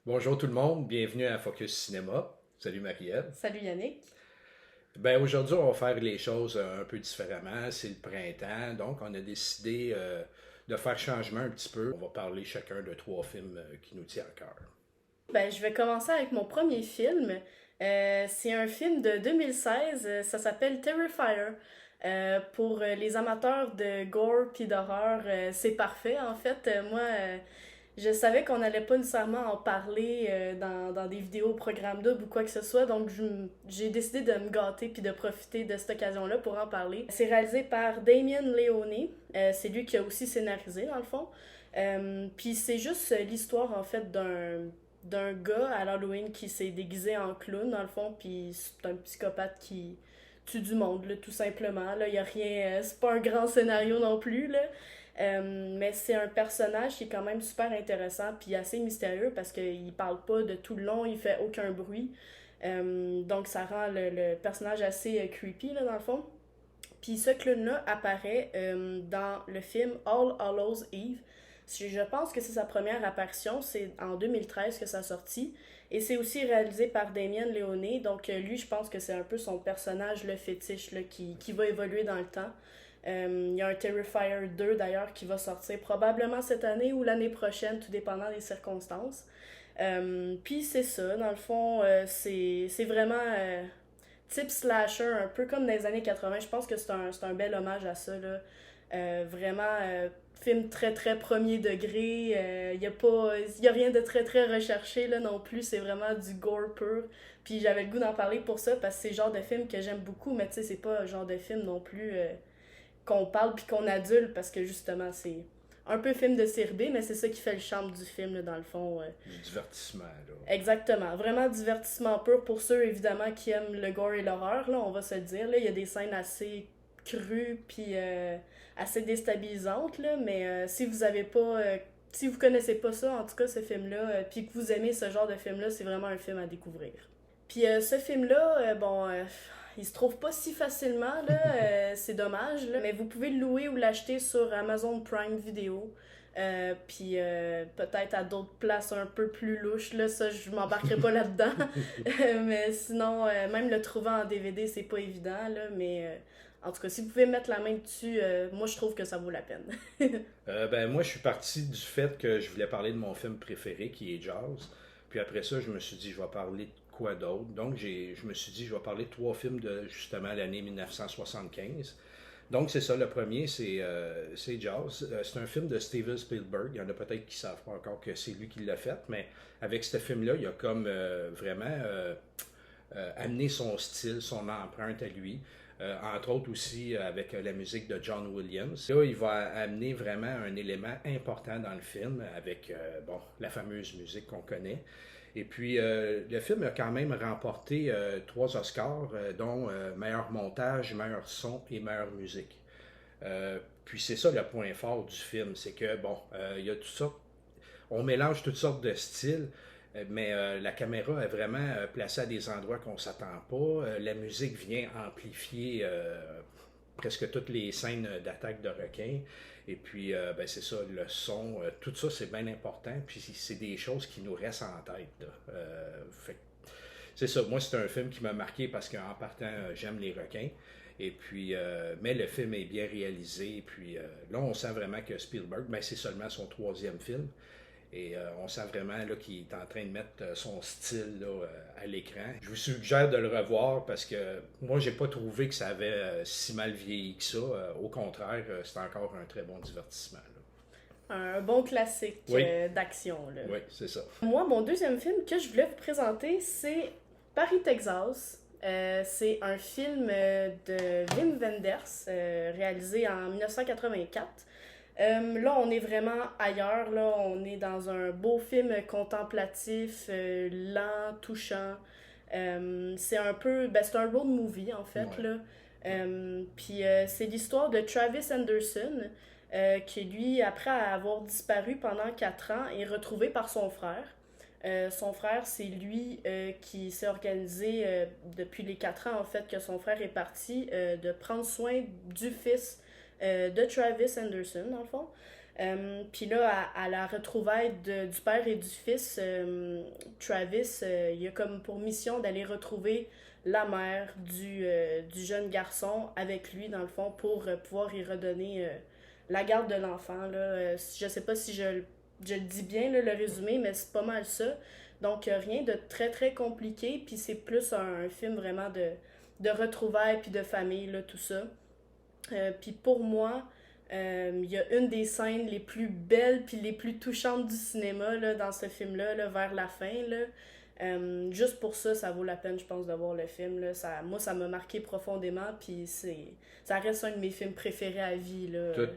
Bonjour tout le monde, bienvenue à Focus Cinéma. Salut Marie-Ève. Salut Yannick. Aujourd'hui, on va faire les choses un peu différemment. C'est le printemps, donc on a décidé de faire changement un petit peu. On va parler chacun de trois films qui nous tiennent à cœur. Je vais commencer avec mon premier film. C'est un film de 2016. Ça s'appelle Terrifier. Pour les amateurs de gore puis d'horreur, c'est parfait. En fait, je savais qu'on n'allait pas nécessairement en parler dans des vidéos programme double ou quoi que ce soit, donc j'ai décidé de me gâter puis de profiter de cette occasion-là pour en parler. C'est réalisé par Damien Leone. C'est lui qui a aussi scénarisé, dans le fond. Puis c'est juste l'histoire, en fait, d'un gars à l'Halloween qui s'est déguisé en clown, dans le fond, puis c'est un psychopathe qui tue du monde, là, tout simplement. Là, y a rien, c'est pas un grand scénario non plus, là. Mais c'est un personnage qui est quand même super intéressant puis assez mystérieux parce qu'il parle pas de tout le long, il fait aucun bruit. Donc ça rend le personnage assez creepy, là, dans le fond. Puis ce clown-là apparaît dans le film All Hallows Eve. Je pense que c'est sa première apparition, c'est en 2013 que ça a sorti. Et c'est aussi réalisé par Damien Leone, donc lui, je pense que c'est un peu son personnage, le fétiche, là, qui va évoluer dans le temps. Il y a un Terrifier 2 d'ailleurs qui va sortir probablement cette année ou l'année prochaine, tout dépendant des circonstances. Puis c'est ça, dans le fond, c'est vraiment type slasher, un peu comme dans les années 80. Je pense que c'est un bel hommage à ça, là. Vraiment, film très très premier degré. Y a rien de très très recherché là non plus. C'est vraiment du gore pur. Puis j'avais le goût d'en parler pour ça parce que c'est le genre de film que j'aime beaucoup, mais tu sais, c'est pas un genre de film non plus qu'on parle puis qu'on adulte parce que justement, c'est un peu film de série B, mais c'est ça qui fait le charme du film, là, dans le fond. Du divertissement, là. Exactement. Vraiment divertissement pur pour ceux, évidemment, qui aiment le gore et l'horreur, là, on va se le dire. Là. Il y a des scènes assez crues puis assez déstabilisantes, là, mais si vous avez pas... si vous connaissez pas ça, en tout cas, ce film-là, puis que vous aimez ce genre de film-là, c'est vraiment un film à découvrir. Puis ce film-là, il se trouve pas si facilement, là, c'est dommage, là, mais vous pouvez le louer ou l'acheter sur Amazon Prime Video. Puis peut-être à d'autres places un peu plus louches, là, ça je m'embarquerai pas là-dedans. Mais sinon, même le trouver en DVD, c'est pas évident, là, mais en tout cas, si vous pouvez mettre la main dessus, moi je trouve que ça vaut la peine. Moi, je suis parti du fait que je voulais parler de mon film préféré qui est Jaws. Puis après ça, je me suis dit, je vais parler de quoi d'autre. Donc, je me suis dit, je vais parler de trois films de justement l'année 1975. Donc, c'est ça, le premier, c'est Jaws. C'est un film de Steven Spielberg. Il y en a peut-être qui ne savent pas encore que c'est lui qui l'a fait, mais avec ce film-là, il a comme vraiment amené son style, son empreinte à lui. Entre autres aussi avec la musique de John Williams. Là, il va amener vraiment un élément important dans le film avec la fameuse musique qu'on connaît. Et puis, le film a quand même remporté trois Oscars, dont meilleur montage, meilleur son et meilleure musique. Puis c'est ça le point fort du film, c'est que il y a tout ça, on mélange toutes sortes de styles, mais la caméra est vraiment placée à des endroits qu'on ne s'attend pas. La musique vient amplifier presque toutes les scènes d'attaque de requins. Et puis, c'est ça, le son, tout ça, c'est bien important. Puis, c'est des choses qui nous restent en tête, là. C'est ça, moi, c'est un film qui m'a marqué parce qu'en partant, j'aime les requins. Et puis, mais le film est bien réalisé. Et puis, là, on sent vraiment que Spielberg, c'est seulement son troisième film. Et on sent vraiment qu'il est en train de mettre son style là, à l'écran. Je vous suggère de le revoir parce que moi, j'ai pas trouvé que ça avait si mal vieilli que ça. Au contraire, c'est encore un très bon divertissement, là. Un bon classique Oui, d'action, là. oui, c'est ça. Moi, mon deuxième film que je voulais vous présenter, c'est Paris, Texas. C'est un film de Wim Wenders, réalisé en 1984. Là, on est vraiment ailleurs. Là, on est dans un beau film contemplatif, lent, touchant. C'est un peu, c'est un road movie en fait Ouais. là. Puis c'est l'histoire de Travis Anderson, qui lui, après avoir disparu pendant 4 ans, est retrouvé par son frère. Son frère, c'est lui qui s'est organisé depuis les 4 ans en fait que son frère est parti de prendre soin du fils de Travis Anderson dans le fond. Puis là, à la retrouvaille du père et du fils, Travis, il a comme pour mission d'aller retrouver la mère du jeune garçon avec lui, dans le fond, pour pouvoir y redonner la garde de l'enfant. Là. Je sais pas si je le dis bien, là, le résumé, mais c'est pas mal ça. Donc, rien de très, très compliqué, puis c'est plus un film vraiment de retrouvailles, puis de famille, là, tout ça. Puis pour moi, il y a une des scènes les plus belles puis les plus touchantes du cinéma là, dans ce film-là, là, vers la fin. Là. Juste pour ça, ça vaut la peine, je pense, de voir le film. Là. Moi, ça m'a marqué profondément, puis ça reste un de mes films préférés à vie. Là. Tout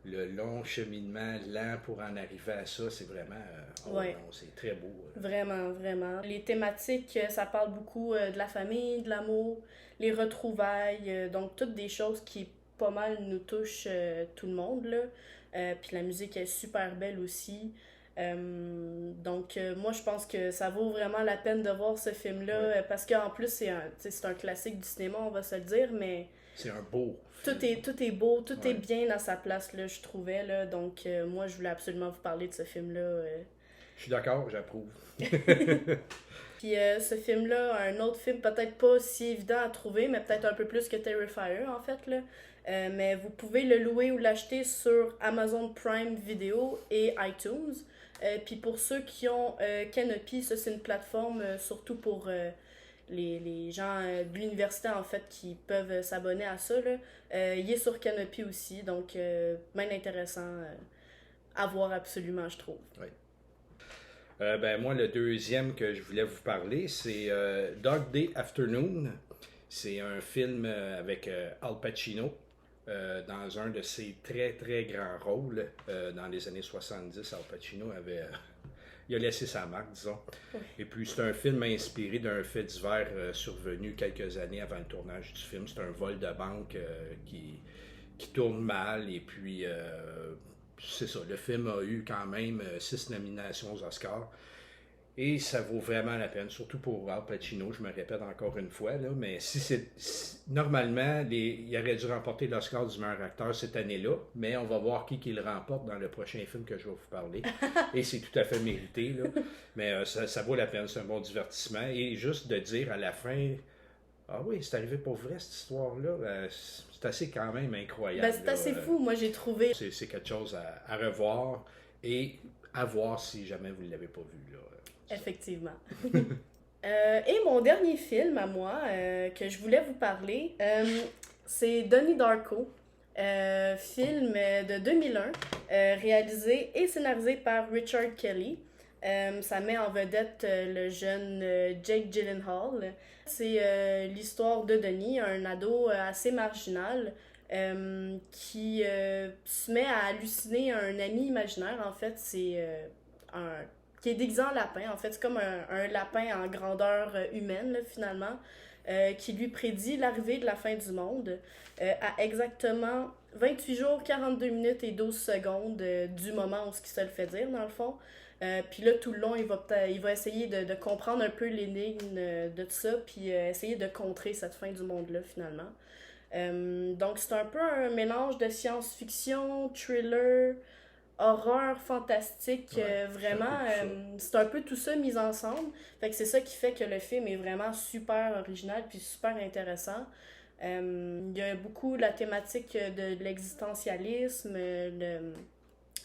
le long cheminement lent pour en arriver à ça, c'est vraiment... Ouais. non, c'est très beau. Vraiment, vraiment. Les thématiques, ça parle beaucoup de la famille, de l'amour, les retrouvailles, donc toutes des choses qui pas mal nous touchent tout le monde, là. Puis la musique est super belle aussi. Donc moi je pense que ça vaut vraiment la peine de voir ce film-là Ouais. parce qu'en plus c'est un classique du cinéma, on va se le dire, mais C'est un beau film. tout est beau, tout Ouais. est bien à sa place, là, je trouvais. Là. Donc moi je voulais absolument vous parler de ce film-là. Je suis d'accord, j'approuve. Puis ce film-là, un autre film peut-être pas si évident à trouver, mais peut-être un peu plus que Terrifier en fait, là. Mais vous pouvez le louer ou l'acheter sur Amazon Prime Video et iTunes. Puis pour ceux qui ont Canopy, ça c'est une plateforme surtout pour les gens de l'université en fait qui peuvent s'abonner à ça. Là. Il est sur Canopy aussi, donc bien intéressant à voir absolument, je trouve. Oui. Ben moi, le deuxième que je voulais vous parler, c'est Dog Day Afternoon. C'est un film avec Al Pacino dans un de ses très très grands rôles. Dans les années 70, Al Pacino il a laissé sa marque, disons. Oui. Et puis c'est un film inspiré d'un fait divers survenu quelques années avant le tournage du film. C'est un vol de banque qui tourne mal et puis c'est ça, le film a eu quand même 6 nominations aux Oscars et ça vaut vraiment la peine, surtout pour Al Pacino, je me répète encore une fois, là, mais normalement, il aurait dû remporter l'Oscar du meilleur acteur cette année-là, mais on va voir qui le remporte dans le prochain film que je vais vous parler et c'est tout à fait mérité, là. Mais ça vaut la peine, c'est un bon divertissement et juste de dire à la fin... Ah oui, c'est arrivé pour vrai cette histoire-là. C'est assez quand même incroyable. Ben, c'est assez fou, moi j'ai trouvé. C'est quelque chose à revoir et à voir si jamais vous ne l'avez pas vu. Là. Effectivement. Et mon dernier film à moi que je voulais vous parler, c'est Donnie Darko. Film de 2001, réalisé et scénarisé par Richard Kelly. Ça met en vedette le jeune Jake Gyllenhaal. C'est l'histoire de Denis, un ado assez marginal qui se met à halluciner un ami imaginaire. En fait, c'est qui est déguisé en lapin. En fait, c'est comme un lapin en grandeur humaine, là, finalement, qui lui prédit l'arrivée de la fin du monde à exactement 28 jours, 42 minutes et 12 secondes du moment où ce qui se le fait dire, dans le fond. Puis là, tout le long, il va essayer de comprendre un peu l'énigme de tout ça, puis essayer de contrer cette fin du monde-là, finalement. Donc, c'est un peu un mélange de science-fiction, thriller, horreur, fantastique, Ouais, vraiment. c'est un peu tout ça. C'est un peu tout ça mis ensemble. Fait que c'est ça qui fait que le film est vraiment super original, puis super intéressant. Il y a beaucoup la thématique de l'existentialisme,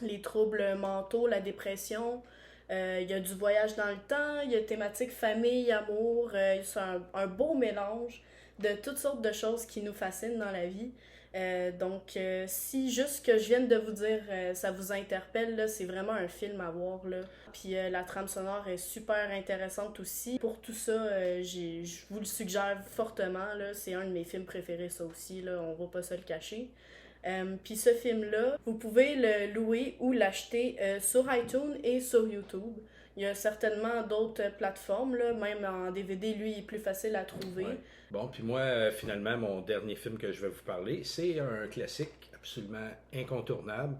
les troubles mentaux, la dépression. Il y a du voyage dans le temps, il y a thématique famille, amour. C'est un beau mélange de toutes sortes de choses qui nous fascinent dans la vie. Donc, si juste ce que je viens de vous dire, ça vous interpelle, là, c'est vraiment un film à voir. Là. Puis la trame sonore est super intéressante aussi. Pour tout ça, je vous le suggère fortement. Là. C'est un de mes films préférés, ça aussi. Là. On va pas se le cacher. Puis ce film-là, vous pouvez le louer ou l'acheter sur iTunes et sur YouTube. Il y a certainement d'autres plateformes, là, même en DVD, lui, il est plus facile à trouver. Ouais. Bon, puis moi, finalement, mon dernier film que je vais vous parler, c'est un classique absolument incontournable.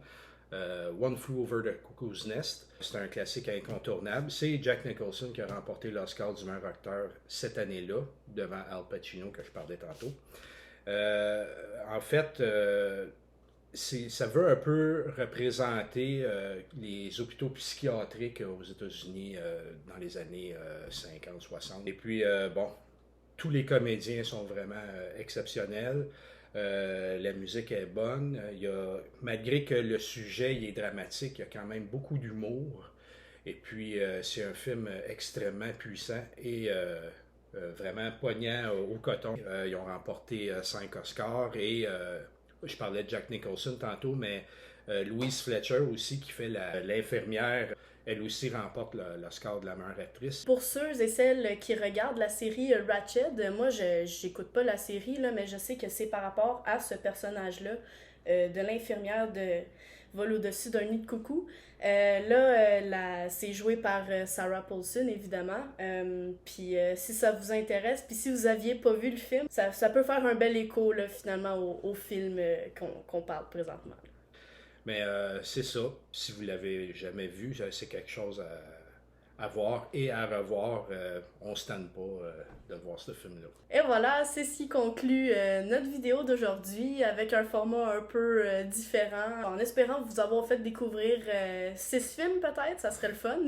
One Flew Over the Cuckoo's Nest. C'est un classique incontournable. C'est Jack Nicholson qui a remporté l'Oscar du meilleur acteur cette année-là, devant Al Pacino, que je parlais tantôt. En fait, ça veut un peu représenter les hôpitaux psychiatriques aux États-Unis dans les années 50-60. Et puis, bon, tous les comédiens sont vraiment exceptionnels. La musique est bonne. Malgré que le sujet il est dramatique, il y a quand même beaucoup d'humour. Et puis, c'est un film extrêmement puissant et vraiment poignant au coton. Ils ont remporté 5 Oscars et je parlais de Jack Nicholson tantôt, mais Louise Fletcher aussi, qui fait l'infirmière, elle aussi remporte l'Oscar de la meilleure actrice. Pour ceux et celles qui regardent la série Ratched, moi j'écoute pas la série, là, mais je sais que c'est par rapport à ce personnage-là, de l'infirmière de Vol au-dessus d'un nid de coucou. C'est joué par Sarah Paulson, évidemment. Puis si ça vous intéresse, puis si vous aviez pas vu le film, ça peut faire un bel écho, là, finalement, au film qu'on parle présentement. Mais c'est ça. Si vous l'avez jamais vu, c'est quelque chose à voir et à revoir. On ne se tente pas de voir ce film-là. Et voilà, c'est ce qui conclut notre vidéo d'aujourd'hui avec un format un peu différent. En espérant vous avoir fait découvrir 6 films peut-être, ça serait le fun.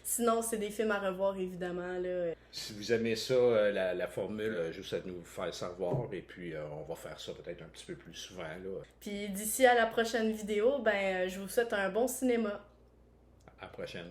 Sinon, c'est des films à revoir évidemment, là. Si vous aimez ça, la formule, juste à nous faire savoir. Et puis, on va faire ça peut-être un petit peu plus souvent, là. Puis d'ici à la prochaine vidéo, ben, je vous souhaite un bon cinéma. À la prochaine.